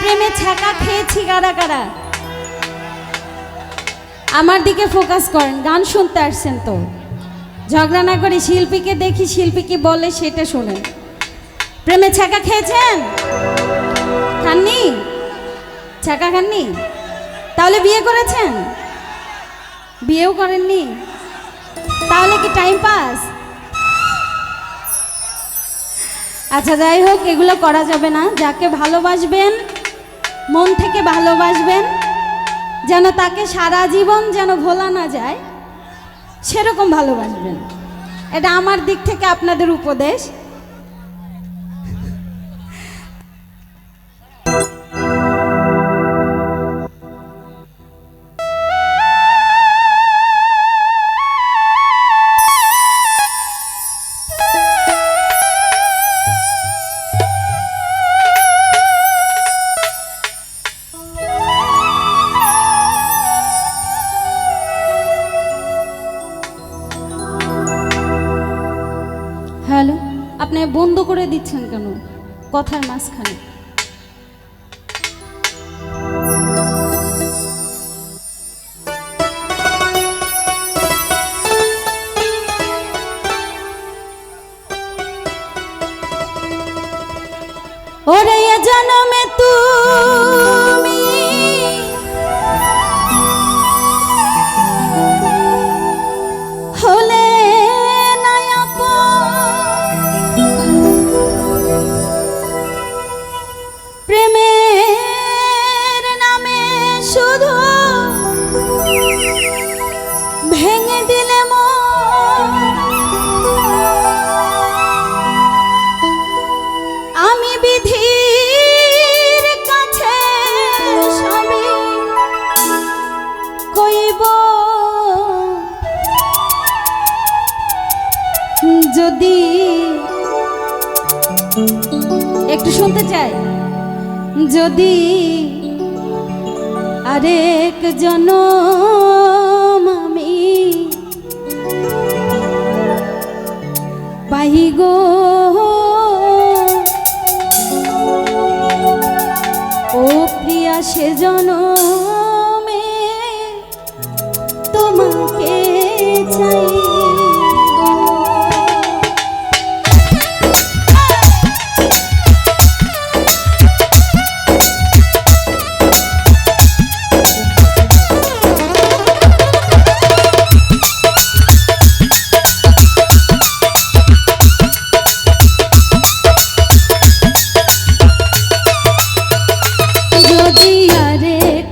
প্রেমে ছ্যাঁকা খেয়েছি কারা কারা? আমার দিকে ফোকাস করেন, গান শুনতে আসছেন তো, ঝগড়া না করে শিল্পীকে দেখি, শিল্পী কি বলে সেটা শোনেন। প্রেমে ছ্যাঁকা খেয়েছেন? খাননি? ছ্যাঁকা খাননি? তাহলে বিয়ে করেছেন? বিয়েও করেননি? তাহলে কি টাইম পাস? আচ্ছা যাই হোক, এগুলো করা যাবে না। যাকে ভালোবাসবেন মন থেকে ভালোবাসবেন, যেন তাকে সারা জীবন যেন ভোলা না যায়, সেরকম ভালোবাসবেন। এটা আমার দিক থেকে আপনাদের উপদেশ। হ্যালো, আপনি বন্ধ করে দিচ্ছেন কেন কথার মাঝখানে? ওরে জনমে তুমি হলে প্রেমের নামে শুধু ভেঙে দিলে আমি বিধির কাছে সবই কইব, যদি একটু শুনতে চাই, যদি আরেক জনম আমি পাই গো, ও প্রিয়া সে জনমে তোমাকে চাই। যদি আরেক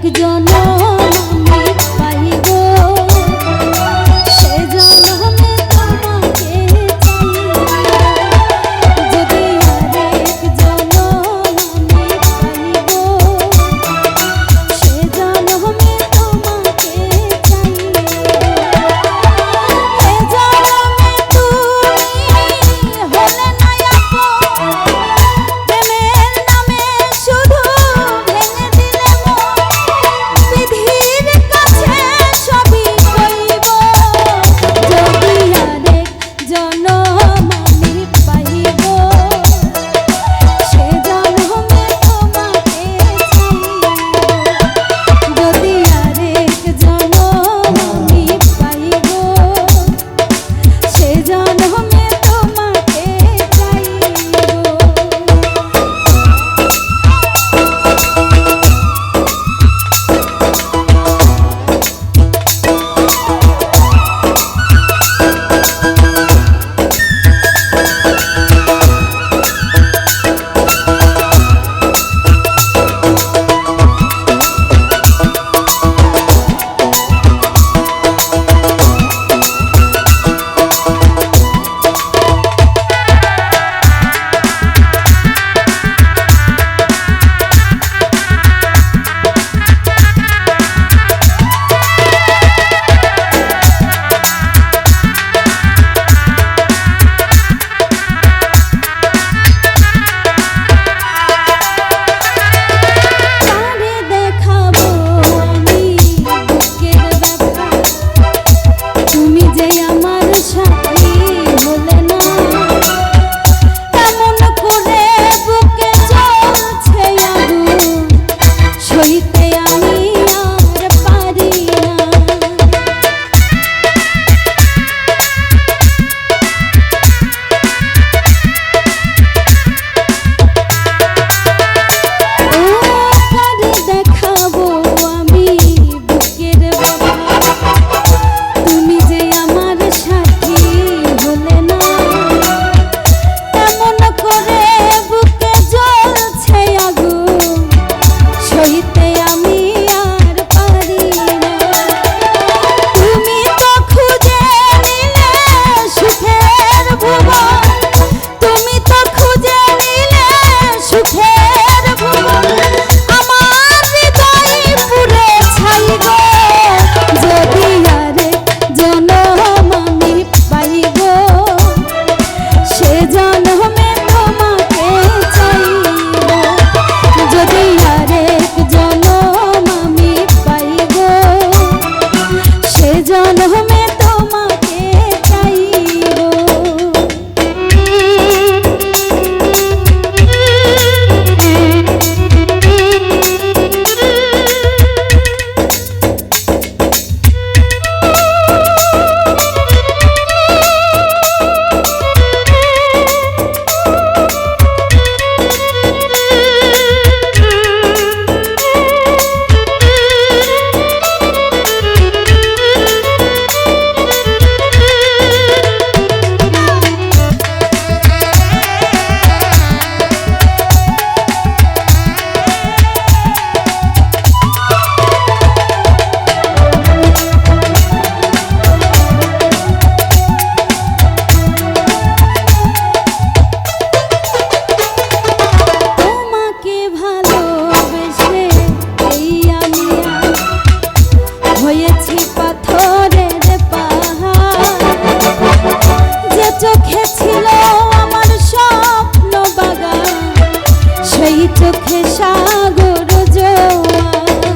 চোখে সাগর জোয়ার।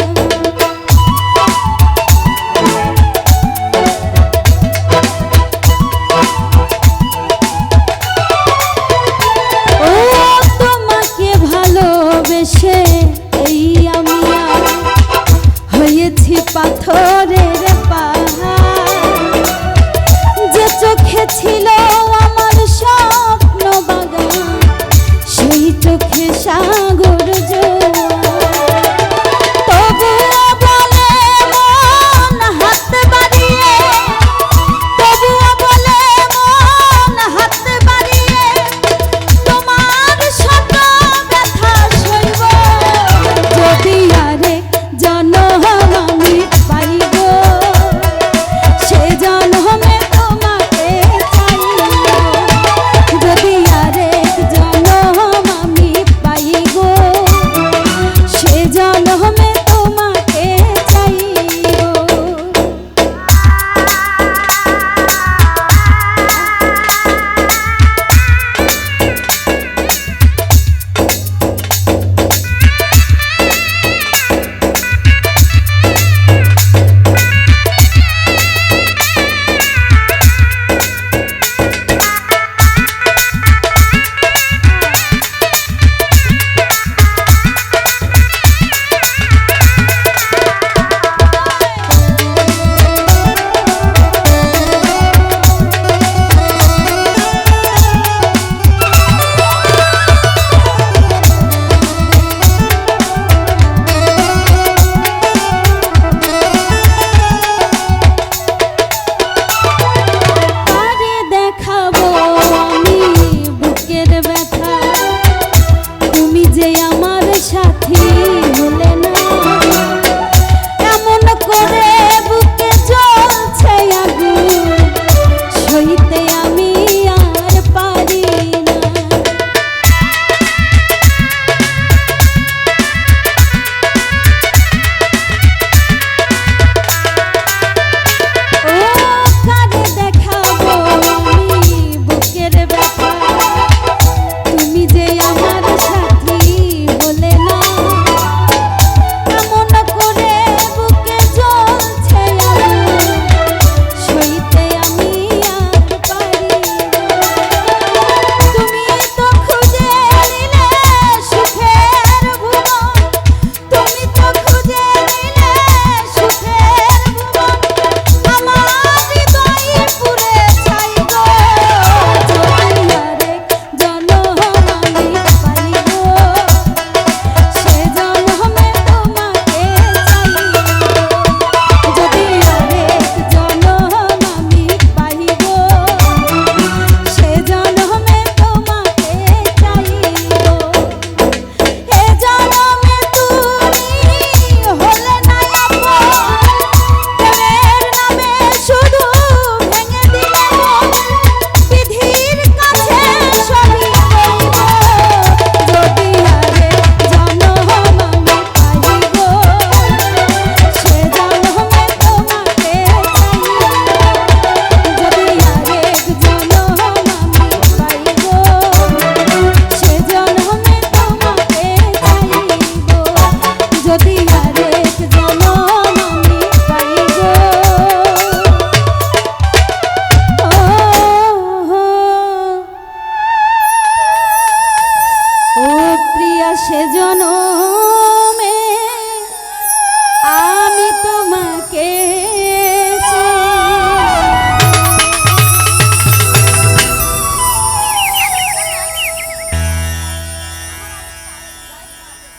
ও তোমাকে ভালোবেসে এই আমি হয়েছি পাথরের পাহাড়, যে চোখে ছিল আমার স্বপ্ন বাগান, সেই চোখে সাগর জোয়ার। তবুও বলে মন হাত বাড়িয়ে, তবুও বলে মন হাত বাড়িয়ে, তোমার শত ব্যথা সইব যদি আরেক জনম আমি পাইব, সে জনমে তোমাকে চাইব। যদি আরেক জনম আমি পাইব, সে জনমে তোমাকে চাইব। সেজন্য